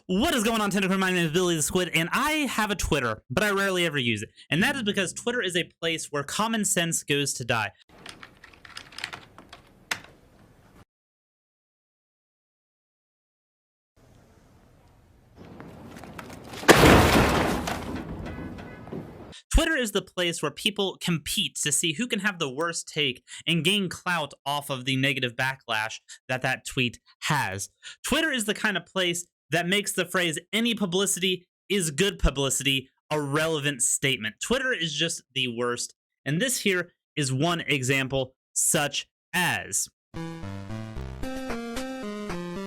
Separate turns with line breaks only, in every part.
What is going on, Tentacle? My name is Billy the Squid, and I have a Twitter, but I rarely ever use it. And that is because Twitter is a place where common sense goes to die. Twitter is the place where people compete to see who can have the worst take and gain clout off of the negative backlash that tweet has. Twitter is the kind of place that makes the phrase "any publicity is good publicity" a relevant statement. Twitter is just the worst, and this here is one example, such as...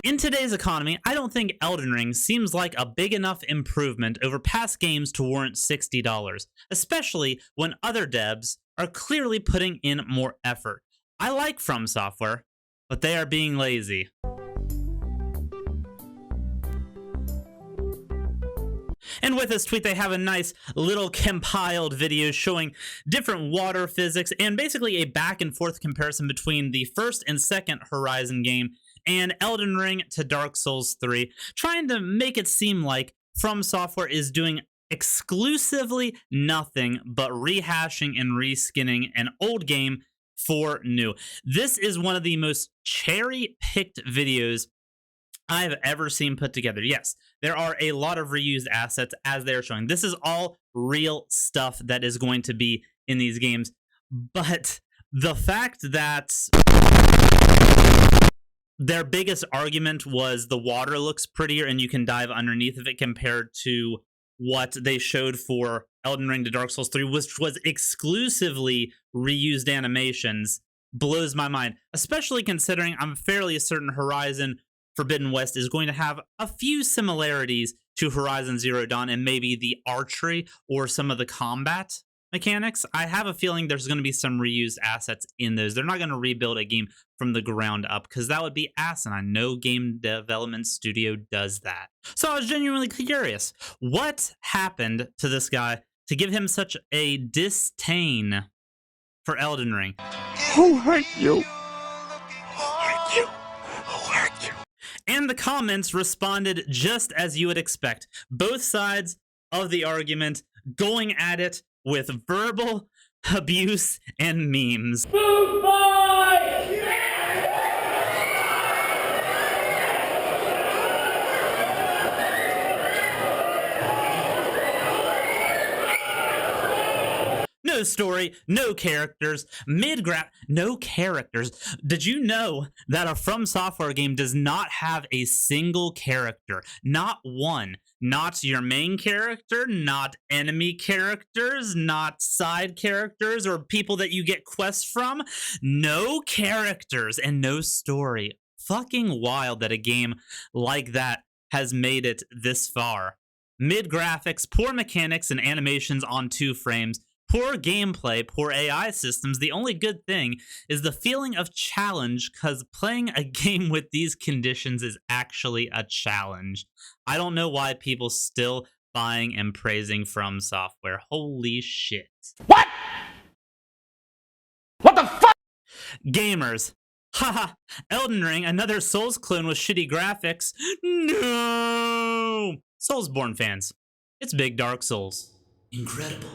In today's economy, I don't think Elden Ring seems like a big enough improvement over past games to warrant $60, especially when other devs are clearly putting in more effort. I like From Software, but they are being lazy. And with this tweet, they have a nice little compiled video showing different water physics and basically a back and forth comparison between the first and second Horizon game and Elden Ring to Dark Souls 3, trying to make it seem like From Software is doing exclusively nothing but rehashing and reskinning an old game for new. This is one of the most cherry-picked videos I've ever seen put together. Yes, there are a lot of reused assets as they're showing. This is all real stuff that is going to be in these games, but the fact that their biggest argument was the water looks prettier and you can dive underneath of it compared to what they showed for Elden Ring to Dark Souls 3, which was exclusively reused animations, blows my mind, especially considering I'm fairly certain Horizon Forbidden West is going to have a few similarities to Horizon Zero Dawn and maybe the archery or some of the combat mechanics. I have a feeling there's going to be some reused assets in those. They're not going to rebuild a game from the ground up because that would be asinine. No game development studio does that. So I was genuinely curious. What happened to this guy to give him such a disdain for Elden Ring?
Who hurt you? Who hurt you? Who hurt you?
And the comments responded just as you would expect. Both sides of the argument going at it with verbal abuse and memes.
Food boy!
No story, no characters, mid-graph, no characters. Did you know that a From Software game does not have a single character? Not one. Not your main character, not enemy characters, not side characters or people that you get quests from. No characters and no story. Fucking wild that a game like that has made it this far. Mid-graphics, poor mechanics and animations on 2 frames. Poor gameplay, poor AI systems. The only good thing is the feeling of challenge, because playing a game with these conditions is actually a challenge. I don't know why people still buying and praising From Software. Holy shit.
What? What the fuck?
Gamers. Haha, Elden Ring, another Souls clone with shitty graphics. No! Soulsborne fans, it's big Dark Souls. Incredible.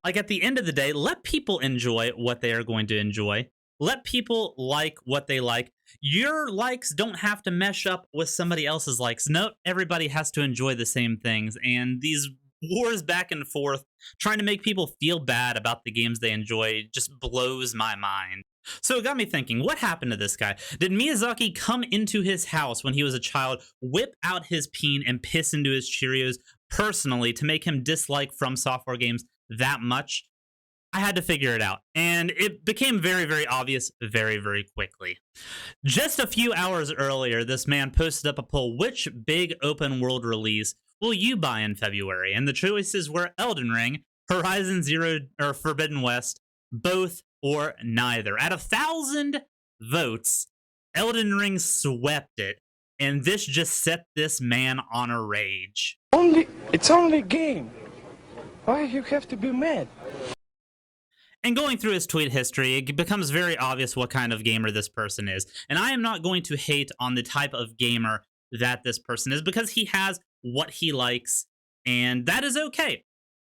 Like, at the end of the day, let people enjoy what they are going to enjoy. Let people like what they like. Your likes don't have to mesh up with somebody else's likes. No, everybody has to enjoy the same things. And these wars back and forth, trying to make people feel bad about the games they enjoy, just blows my mind. So it got me thinking, what happened to this guy? Did Miyazaki come into his house when he was a child, whip out his peen, and piss into his Cheerios personally to make him dislike From Software games that much? I had to figure it out, and it became very, very obvious very, very quickly. Just a few hours earlier, this man posted up a poll: which big open world release will you buy in February? And the choices were Elden Ring, Horizon Zero or Forbidden West, both or neither. At 1,000 votes, Elden Ring swept it, and this just set this man on a rage.
It's only a game. Why you have to be mad?
And going through his tweet history, it becomes very obvious what kind of gamer this person is. And I am not going to hate on the type of gamer that this person is, because he has what he likes, and that is okay.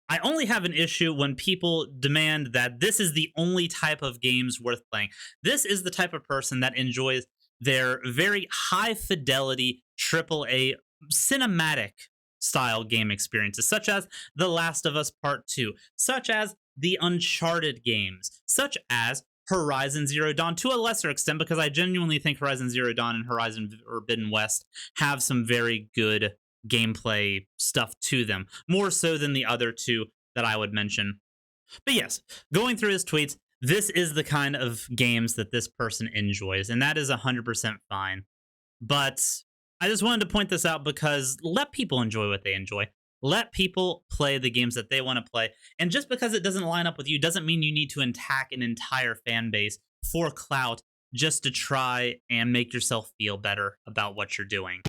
I only have an issue when people demand that this is the only type of games worth playing. This is the type of person that enjoys their very high fidelity AAA cinematic style game experiences, such as The Last of Us Part 2, such as the Uncharted games, such as Horizon Zero Dawn to a lesser extent, because I genuinely think Horizon Zero Dawn and Horizon Forbidden West have some very good gameplay stuff to them, more so than the other two that I would mention. But yes, going through his tweets, this is the kind of games that this person enjoys, and that is 100% fine. But I just wanted to point this out because let people enjoy what they enjoy. Let people play the games that they want to play. And just because it doesn't line up with you doesn't mean you need to attack an entire fan base for clout just to try and make yourself feel better about what you're doing.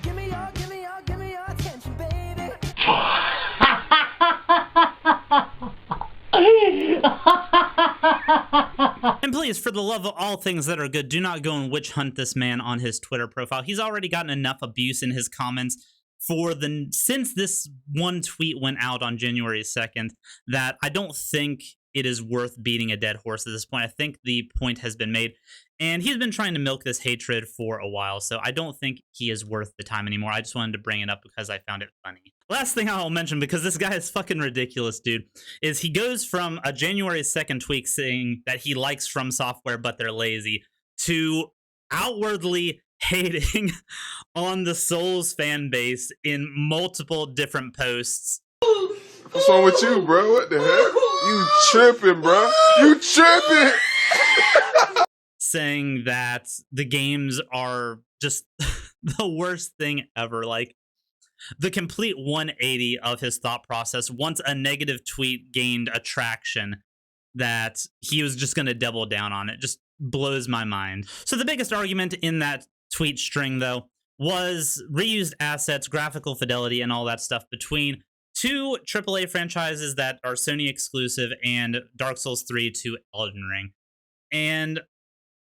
Give me your attention, baby.
And please, for the love of all things that are good, do not go and witch hunt this man on his Twitter profile. He's already gotten enough abuse in his comments since this one tweet went out on January 2nd that I don't think it is worth beating a dead horse at this point. I think the point has been made, and he's been trying to milk this hatred for a while, so I don't think he is worth the time anymore. I just wanted to bring it up because I found it funny. Last thing I'll mention, because this guy is fucking ridiculous, dude, is he goes from a January 2nd tweet saying that he likes From Software but they're lazy to outwardly hating on the Souls fan base in multiple different posts.
What's wrong with you, bro? What the heck? You tripping, bro? You tripping?
Saying that the games are just the worst thing ever. Like, the complete 180 of his thought process once a negative tweet gained attraction, that he was just going to double down on it. Just blows my mind. So the biggest argument in that tweet string, though, was reused assets, graphical fidelity, and all that stuff between two AAA franchises that are Sony exclusive and Dark Souls 3 to Elden Ring. And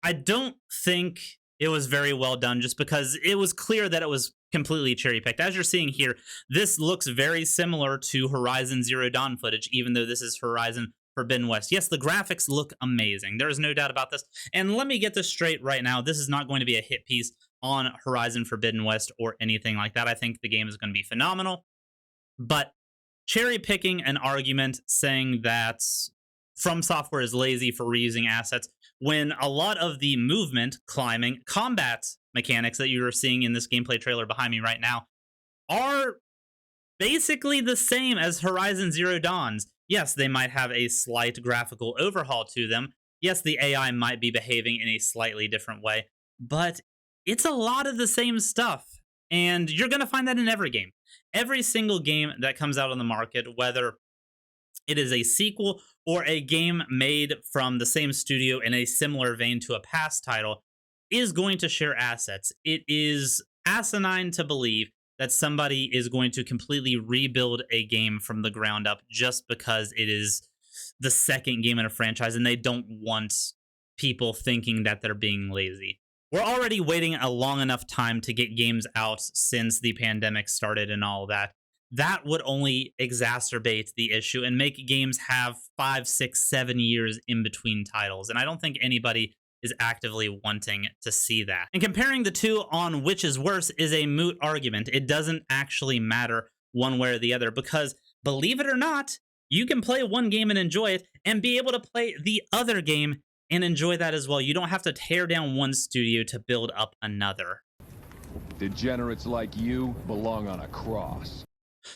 I don't think it was very well done, just because it was clear that it was completely cherry-picked. As you're seeing here, this looks very similar to Horizon Zero Dawn footage, even though this is Horizon Forbidden West. Yes, the graphics look amazing. There is no doubt about this. And let me get this straight right now. This is not going to be a hit piece on Horizon Forbidden West or anything like that. I think the game is going to be phenomenal. But cherry-picking an argument saying that From Software is lazy for reusing assets, when a lot of the movement, climbing, combat mechanics that you are seeing in this gameplay trailer behind me right now are basically the same as Horizon Zero Dawn's. Yes, they might have a slight graphical overhaul to them. Yes, the AI might be behaving in a slightly different way, but it's a lot of the same stuff. And you're going to find that in every game. Every single game that comes out on the market, whether it is a sequel or a game made from the same studio in a similar vein to a past title, is going to share assets. It is asinine to believe that somebody is going to completely rebuild a game from the ground up just because it is the second game in a franchise and they don't want people thinking that they're being lazy. We're already waiting a long enough time to get games out since the pandemic started and all that. That would only exacerbate the issue and make games have 5, 6, 7 years in between titles. And I don't think anybody is actively wanting to see that. And comparing the two on which is worse is a moot argument. It doesn't actually matter one way or the other, because believe it or not, you can play one game and enjoy it and be able to play the other game and enjoy that as well. You don't have to tear down one studio to build up another.
Degenerates like you belong on a cross.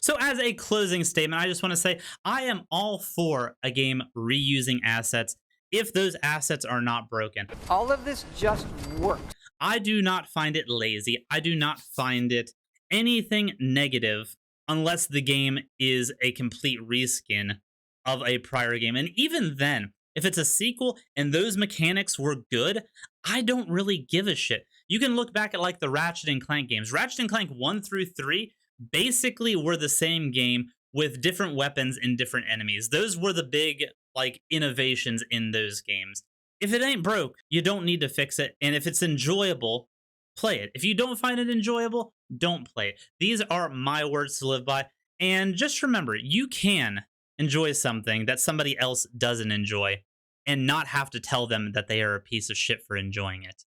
So as a closing statement, I just want to say I am all for a game reusing assets if those assets are not broken.
All of this just works.
I do not find it lazy. I do not find it anything negative unless the game is a complete reskin of a prior game. And even then, if it's a sequel and those mechanics were good, I don't really give a shit. You can look back at like the Ratchet and Clank games. Ratchet and Clank 1 through 3 basically were the same game with different weapons and different enemies. Those were the big like innovations in those games. If it ain't broke, you don't need to fix it. And if it's enjoyable, play it. If you don't find it enjoyable, don't play it. These are my words to live by. And just remember, you can enjoy something that somebody else doesn't enjoy and not have to tell them that they are a piece of shit for enjoying it.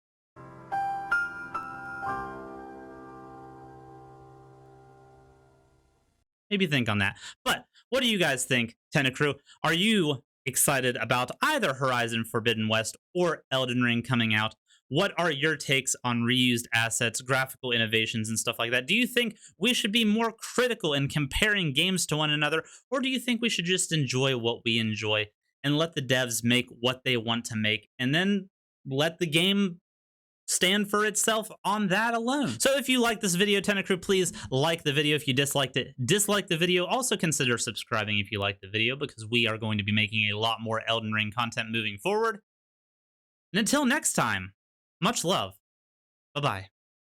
Maybe think on that. But what do you guys think, Tenna Crew? Are you excited about either Horizon Forbidden West or Elden Ring coming out? What are your takes on reused assets, graphical innovations, and stuff like that? Do you think we should be more critical in comparing games to one another, or do you think we should just enjoy what we enjoy and let the devs make what they want to make, and then let the game stand for itself on that alone? So if you like this video, Tenna Crew, please like the video. If you disliked it, dislike the video. Also consider subscribing if you like the video, because we are going to be making a lot more Elden Ring content moving forward. And until next time, much love. Bye-bye.